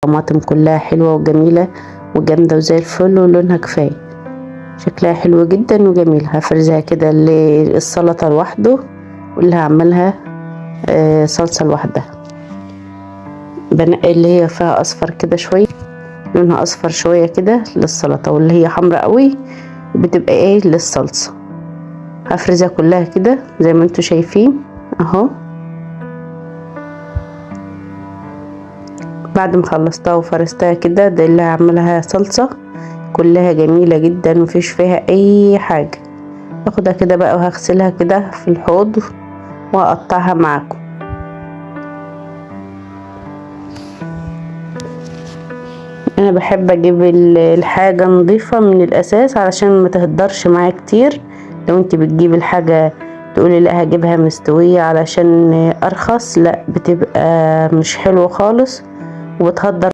طماطم كلها حلوة وجميلة وجامدة وزي الفل ولونها كفاية، شكلها حلو جدا وجميل. هفرزها كده للسلطة لوحده، واللي هعملها صلصة لوحدها. بنقي اللي هي فيها اصفر كده شوية، لونها اصفر شوية كده للسلطة، واللي هي حمرا قوي بتبقى ايه للصلصة. هفرزها كلها كده زي ما انتوا شايفين اهو. بعد ما خلصتها وفرستها كده، ده اللي هعملها صلصة كلها جميلة جدا مفيش فيها اي حاجة. باخدها كده بقى وهغسلها كده في الحوض واقطعها معاكم. انا بحب اجيب الحاجة نظيفة من الاساس علشان ما تهدرش معايا كتير. لو انت بتجيب الحاجة تقولي لا هجيبها مستوية علشان ارخص، لا بتبقى مش حلوة خالص وبتهدر